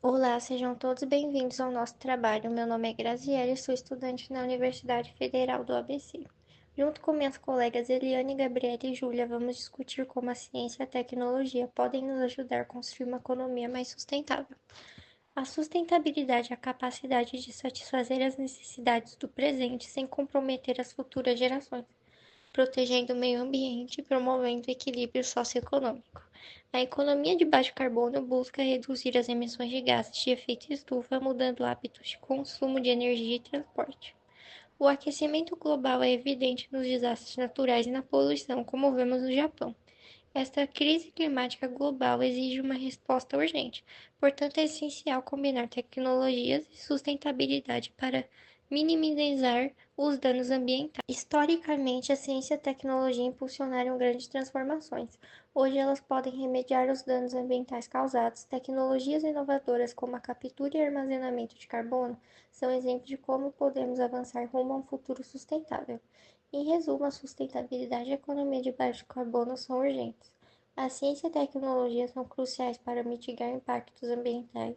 Olá, sejam todos bem-vindos ao nosso trabalho. Meu nome é Graziela, sou estudante na Universidade Federal do ABC. Junto com minhas colegas Eliane, Gabriela e Júlia, vamos discutir como a ciência e a tecnologia podem nos ajudar a construir uma economia mais sustentável. A sustentabilidade é a capacidade de satisfazer as necessidades do presente sem comprometer as futuras gerações, protegendo o meio ambiente e promovendo o equilíbrio socioeconômico. A economia de baixo carbono busca reduzir as emissões de gases de efeito estufa, mudando hábitos de consumo de energia e transporte. O aquecimento global é evidente nos desastres naturais e na poluição, como vemos no Japão. Esta crise climática global exige uma resposta urgente, portanto, é essencial combinar tecnologias e sustentabilidade para minimizar os danos ambientais. Historicamente, a ciência e a tecnologia impulsionaram grandes transformações. Hoje, elas podem remediar os danos ambientais causados. Tecnologias inovadoras como a captura e armazenamento de carbono são exemplos de como podemos avançar rumo a um futuro sustentável. Em resumo, a sustentabilidade e a economia de baixo carbono são urgentes. A ciência e a tecnologia são cruciais para mitigar impactos ambientais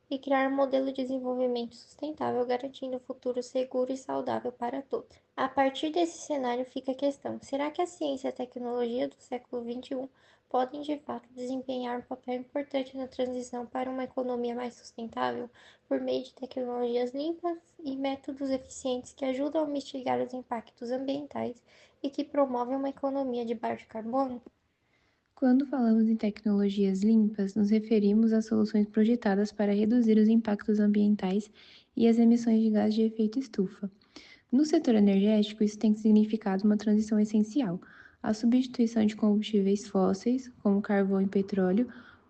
e criar um modelo de desenvolvimento sustentável, garantindo um futuro seguro e saudável para todos. A partir desse cenário fica a questão: será que a ciência e a tecnologia do século XXI podem de fato desempenhar um papel importante na transição para uma economia mais sustentável por meio de tecnologias limpas e métodos eficientes que ajudam a mitigar os impactos ambientais e que promovem uma economia de baixo carbono? Quando falamos em tecnologias limpas, nos referimos a soluções projetadas para reduzir os impactos ambientais e as emissões de gás de efeito estufa. No setor energético, isso tem significado uma transição essencial, a substituição de combustíveis fósseis, como carvão e petróleo,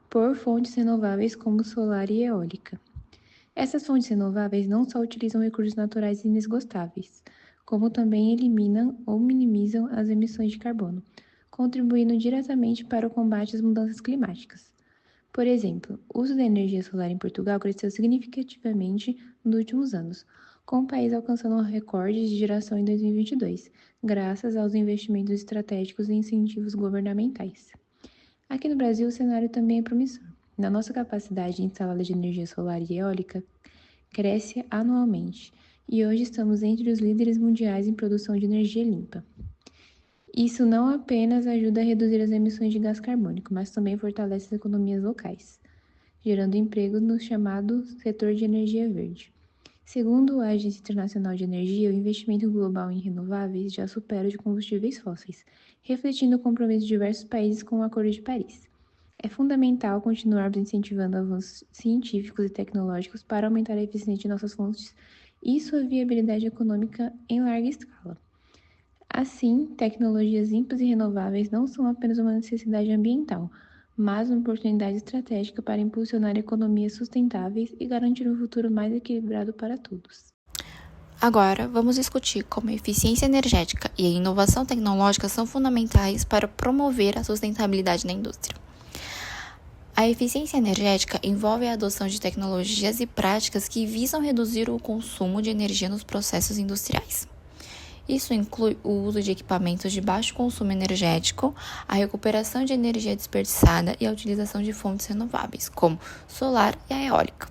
por fontes renováveis como solar e eólica. Essas fontes renováveis não só utilizam recursos naturais inesgotáveis, como também eliminam ou minimizam as emissões de carbono, contribuindo diretamente para o combate às mudanças climáticas. Por exemplo, o uso da energia solar em Portugal cresceu significativamente nos últimos anos, com o país alcançando um recorde de geração em 2022, graças aos investimentos estratégicos e incentivos governamentais. Aqui no Brasil, o cenário também é promissor. Na nossa capacidade instalada de energia solar e eólica cresce anualmente, e hoje estamos entre os líderes mundiais em produção de energia limpa. Isso não apenas ajuda a reduzir as emissões de gás carbônico, mas também fortalece as economias locais, gerando emprego no chamado setor de energia verde. Segundo a Agência Internacional de Energia, o investimento global em renováveis já supera o de combustíveis fósseis, refletindo o compromisso de diversos países com o Acordo de Paris. É fundamental continuarmos incentivando avanços científicos e tecnológicos para aumentar a eficiência de nossas fontes e sua viabilidade econômica em larga escala. Assim, tecnologias limpas e renováveis não são apenas uma necessidade ambiental, mas uma oportunidade estratégica para impulsionar economias sustentáveis e garantir um futuro mais equilibrado para todos. Agora, vamos discutir como a eficiência energética e a inovação tecnológica são fundamentais para promover a sustentabilidade na indústria. A eficiência energética envolve a adoção de tecnologias e práticas que visam reduzir o consumo de energia nos processos industriais. Isso inclui o uso de equipamentos de baixo consumo energético, a recuperação de energia desperdiçada e a utilização de fontes renováveis, como solar e a eólica.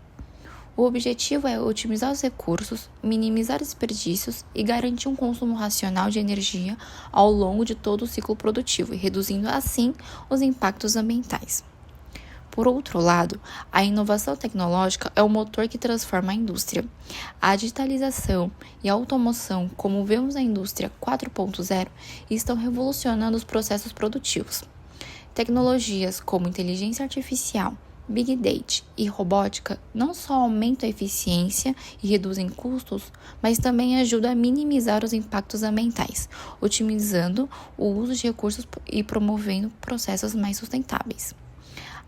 O objetivo é otimizar os recursos, minimizar desperdícios e garantir um consumo racional de energia ao longo de todo o ciclo produtivo e reduzindo assim os impactos ambientais. Por outro lado, a inovação tecnológica é o motor que transforma a indústria. A digitalização e a automação, como vemos na indústria 4.0, estão revolucionando os processos produtivos. Tecnologias como inteligência artificial, Big Data e robótica não só aumentam a eficiência e reduzem custos, mas também ajudam a minimizar os impactos ambientais, otimizando o uso de recursos e promovendo processos mais sustentáveis.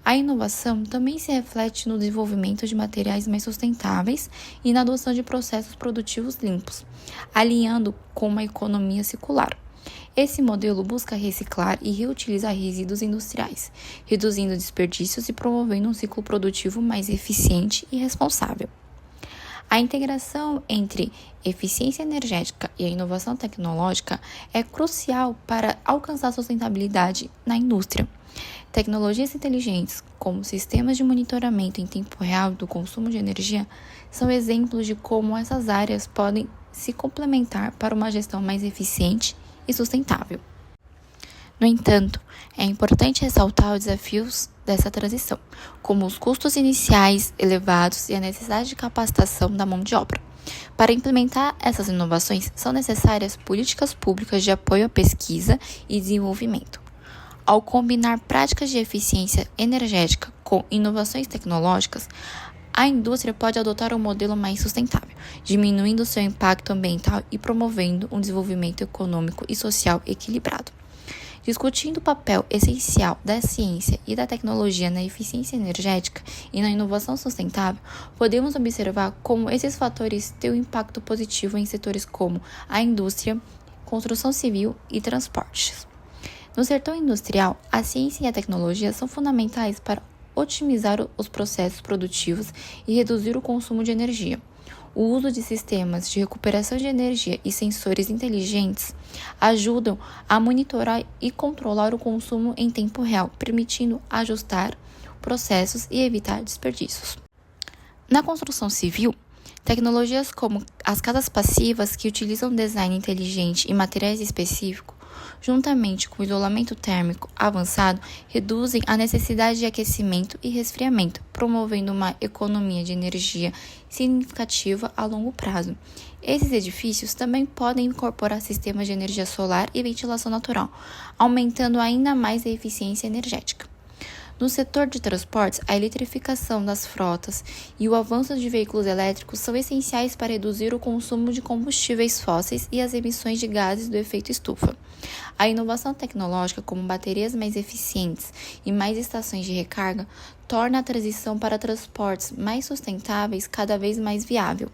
A inovação também se reflete no desenvolvimento de materiais mais sustentáveis e na adoção de processos produtivos limpos, alinhando com uma economia circular. Esse modelo busca reciclar e reutilizar resíduos industriais, reduzindo desperdícios e promovendo um ciclo produtivo mais eficiente e responsável. A integração entre eficiência energética e a inovação tecnológica é crucial para alcançar a sustentabilidade na indústria. Tecnologias inteligentes, como sistemas de monitoramento em tempo real do consumo de energia, são exemplos de como essas áreas podem se complementar para uma gestão mais eficiente e sustentável. No entanto, é importante ressaltar os desafios dessa transição, como os custos iniciais elevados e a necessidade de capacitação da mão de obra. Para implementar essas inovações, são necessárias políticas públicas de apoio à pesquisa e desenvolvimento. Ao combinar práticas de eficiência energética com inovações tecnológicas, a indústria pode adotar um modelo mais sustentável, diminuindo seu impacto ambiental e promovendo um desenvolvimento econômico e social equilibrado. Discutindo o papel essencial da ciência e da tecnologia na eficiência energética e na inovação sustentável, podemos observar como esses fatores têm um impacto positivo em setores como a indústria, construção civil e transportes. No setor industrial, a ciência e a tecnologia são fundamentais para otimizar os processos produtivos e reduzir o consumo de energia. O uso de sistemas de recuperação de energia e sensores inteligentes ajudam a monitorar e controlar o consumo em tempo real, permitindo ajustar processos e evitar desperdícios. Na construção civil, tecnologias como as casas passivas, que utilizam design inteligente e materiais específicos, juntamente com o isolamento térmico avançado, reduzem a necessidade de aquecimento e resfriamento, promovendo uma economia de energia significativa a longo prazo. Esses edifícios também podem incorporar sistemas de energia solar e ventilação natural, aumentando ainda mais a eficiência energética. No setor de transportes, a eletrificação das frotas e o avanço de veículos elétricos são essenciais para reduzir o consumo de combustíveis fósseis e as emissões de gases do efeito estufa. A inovação tecnológica, como baterias mais eficientes e mais estações de recarga, torna a transição para transportes mais sustentáveis cada vez mais viável.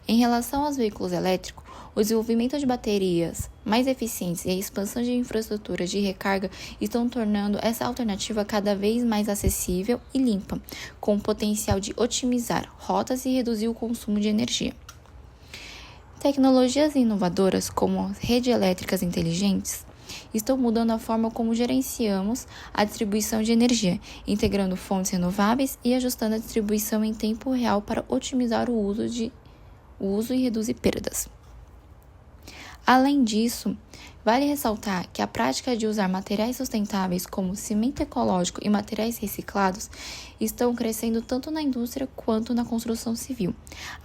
Em relação aos veículos elétricos, o desenvolvimento de baterias mais eficientes e a expansão de infraestruturas de recarga estão tornando essa alternativa cada vez mais acessível e limpa, com o potencial de otimizar rotas e reduzir o consumo de energia. Tecnologias inovadoras, como as redes elétricas inteligentes, estão mudando a forma como gerenciamos a distribuição de energia, integrando fontes renováveis e ajustando a distribuição em tempo real para otimizar o uso e reduzir perdas. Além disso, vale ressaltar que a prática de usar materiais sustentáveis como cimento ecológico e materiais reciclados estão crescendo tanto na indústria quanto na construção civil.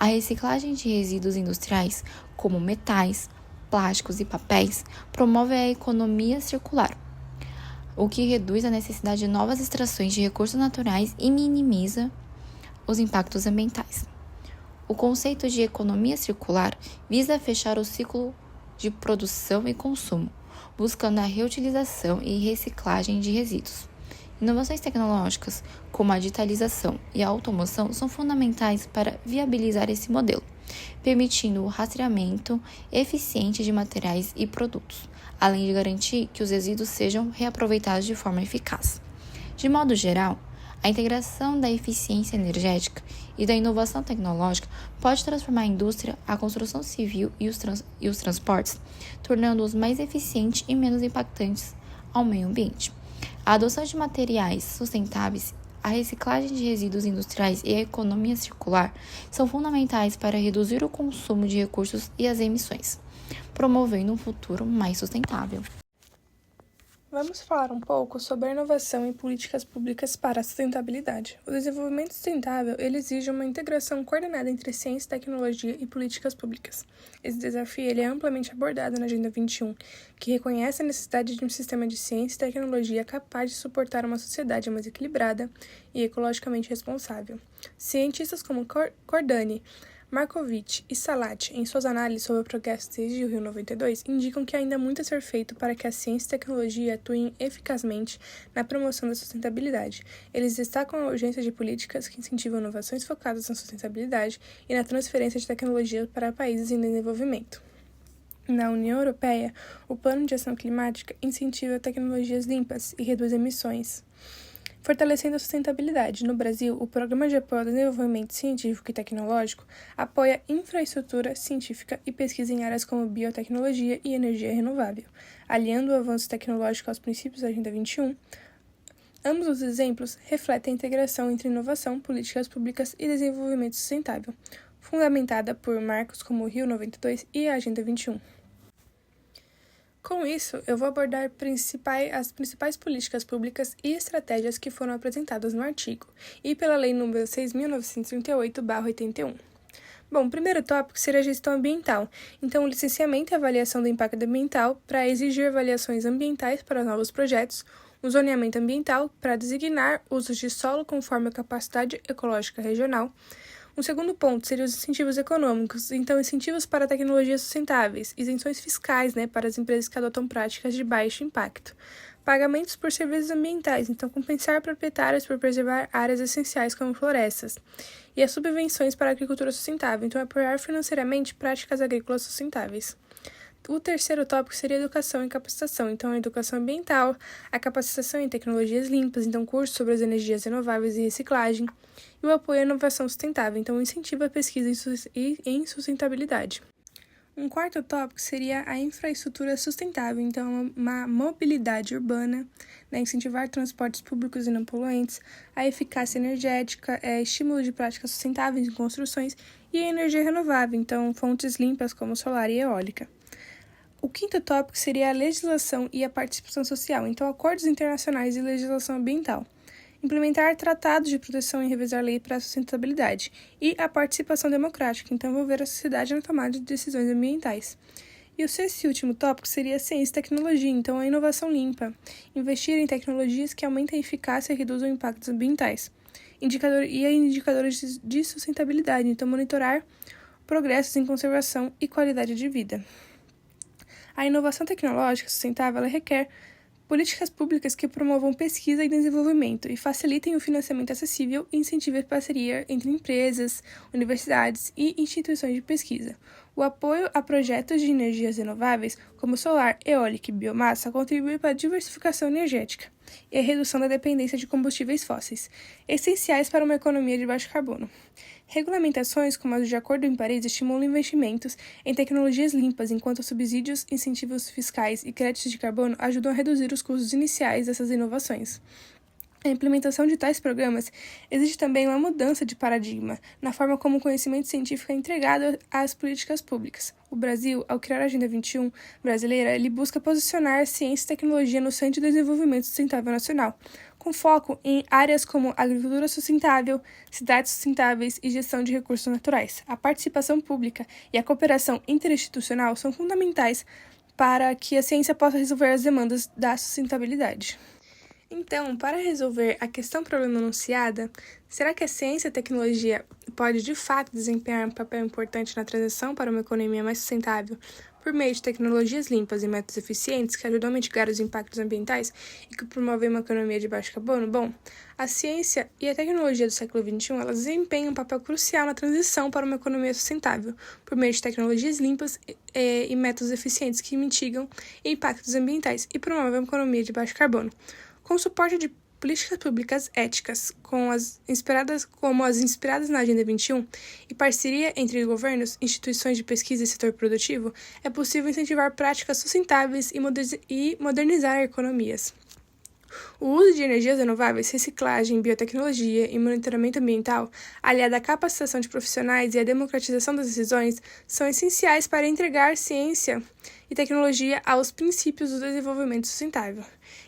A reciclagem de resíduos industriais, como metais, plásticos e papéis, promove a economia circular, o que reduz a necessidade de novas extrações de recursos naturais e minimiza os impactos ambientais. O conceito de economia circular visa fechar o ciclo de produção e consumo, buscando a reutilização e reciclagem de resíduos. Inovações tecnológicas, como a digitalização e a automação, são fundamentais para viabilizar esse modelo, permitindo o rastreamento eficiente de materiais e produtos, além de garantir que os resíduos sejam reaproveitados de forma eficaz. De modo geral, a integração da eficiência energética e da inovação tecnológica pode transformar a indústria, a construção civil e os transportes, tornando-os mais eficientes e menos impactantes ao meio ambiente. A adoção de materiais sustentáveis, a reciclagem de resíduos industriais e a economia circular são fundamentais para reduzir o consumo de recursos e as emissões, promovendo um futuro mais sustentável. Vamos falar um pouco sobre a inovação em políticas públicas para a sustentabilidade. O desenvolvimento sustentável exige uma integração coordenada entre ciência, tecnologia e políticas públicas. Esse desafio é amplamente abordado na Agenda 21, que reconhece a necessidade de um sistema de ciência e tecnologia capaz de suportar uma sociedade mais equilibrada e ecologicamente responsável. Cientistas como Cordani, Markovitch e Salat, em suas análises sobre o progresso desde o Rio 92, indicam que ainda há muito a ser feito para que a ciência e a tecnologia atuem eficazmente na promoção da sustentabilidade. Eles destacam a urgência de políticas que incentivam inovações focadas na sustentabilidade e na transferência de tecnologia para países em desenvolvimento. Na União Europeia, o Plano de Ação Climática incentiva tecnologias limpas e reduz emissões. Fortalecendo a sustentabilidade. No Brasil, o Programa de Apoio ao Desenvolvimento Científico e Tecnológico apoia infraestrutura científica e pesquisa em áreas como biotecnologia e energia renovável, aliando o avanço tecnológico aos princípios da Agenda 21. Ambos os exemplos refletem a integração entre inovação, políticas públicas e desenvolvimento sustentável, fundamentada por marcos como o Rio 92 e a Agenda 21. Com isso, eu vou abordar as principais políticas públicas e estratégias que foram apresentadas no artigo e pela Lei nº 6.938/81. Bom, o primeiro tópico seria a gestão ambiental. Então, o licenciamento e avaliação do impacto ambiental para exigir avaliações ambientais para novos projetos, o zoneamento ambiental para designar usos de solo conforme a capacidade ecológica regional. Um segundo ponto seria os incentivos econômicos, então incentivos para tecnologias sustentáveis, isenções fiscais, para as empresas que adotam práticas de baixo impacto, pagamentos por serviços ambientais, então compensar proprietários por preservar áreas essenciais como florestas, e as subvenções para a agricultura sustentável, então apoiar financeiramente práticas agrícolas sustentáveis. O terceiro tópico seria educação e capacitação, então a educação ambiental, a capacitação em tecnologias limpas, então cursos sobre as energias renováveis e reciclagem, e o apoio à inovação sustentável, então incentivo à pesquisa em sustentabilidade. Um quarto tópico seria a infraestrutura sustentável, então uma mobilidade urbana, incentivar transportes públicos e não poluentes, a eficácia energética, estímulo de práticas sustentáveis em construções e a energia renovável, então fontes limpas como solar e eólica. O quinto tópico seria a legislação e a participação social, então acordos internacionais e legislação ambiental. Implementar tratados de proteção e revisar lei para a sustentabilidade. E a participação democrática, então envolver a sociedade na tomada de decisões ambientais. E o sexto e último tópico seria a ciência e tecnologia, então a inovação limpa. Investir em tecnologias que aumentem a eficácia e reduzam impactos ambientais. Indicadores de sustentabilidade, então monitorar progressos em conservação e qualidade de vida. A inovação tecnológica sustentável requer políticas públicas que promovam pesquisa e desenvolvimento e facilitem o financiamento acessível e incentivem a parceria entre empresas, universidades e instituições de pesquisa. O apoio a projetos de energias renováveis, como solar, eólica e biomassa, contribui para a diversificação energética e a redução da dependência de combustíveis fósseis, essenciais para uma economia de baixo carbono. Regulamentações como as de Acordo em Paris estimulam investimentos em tecnologias limpas, enquanto subsídios, incentivos fiscais e créditos de carbono ajudam a reduzir os custos iniciais dessas inovações. A implementação de tais programas exige também uma mudança de paradigma na forma como o conhecimento científico é entregado às políticas públicas. O Brasil, ao criar a Agenda 21 brasileira, ele busca posicionar ciência e tecnologia no centro do desenvolvimento sustentável nacional, com foco em áreas como agricultura sustentável, cidades sustentáveis e gestão de recursos naturais. A participação pública e a cooperação interinstitucional são fundamentais para que a ciência possa resolver as demandas da sustentabilidade. Então, para resolver a questão problema anunciada, será que a ciência e a tecnologia pode de fato desempenhar um papel importante na transição para uma economia mais sustentável por meio de tecnologias limpas e métodos eficientes que ajudam a mitigar os impactos ambientais e que promovem uma economia de baixo carbono? Bom, a ciência e a tecnologia do século XXI elas desempenham um papel crucial na transição para uma economia sustentável por meio de tecnologias limpas e métodos eficientes que mitigam impactos ambientais e promovem uma economia de baixo carbono. Com o suporte de políticas públicas éticas, como as inspiradas na Agenda 21, e parceria entre governos, instituições de pesquisa e setor produtivo, é possível incentivar práticas sustentáveis e modernizar economias. O uso de energias renováveis, reciclagem, biotecnologia e monitoramento ambiental, aliado à capacitação de profissionais e à democratização das decisões, são essenciais para entregar ciência e tecnologia aos princípios do desenvolvimento sustentável.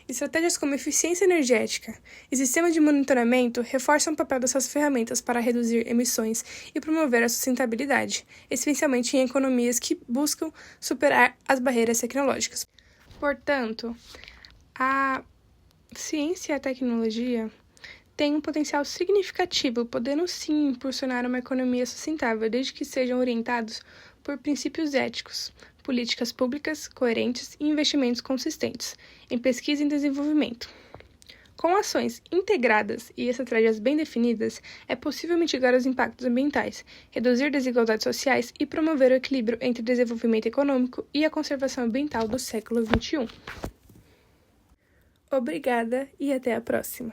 Estratégias como eficiência energética e sistemas de monitoramento reforçam o papel dessas ferramentas para reduzir emissões e promover a sustentabilidade, especialmente em economias que buscam superar as barreiras tecnológicas. Portanto, a ciência e a tecnologia têm um potencial significativo, podendo sim impulsionar uma economia sustentável, desde que sejam orientados por princípios éticos, políticas públicas coerentes e investimentos consistentes em pesquisa e desenvolvimento. Com ações integradas e estratégias bem definidas, é possível mitigar os impactos ambientais, reduzir desigualdades sociais e promover o equilíbrio entre o desenvolvimento econômico e a conservação ambiental do século XXI. Obrigada e até a próxima!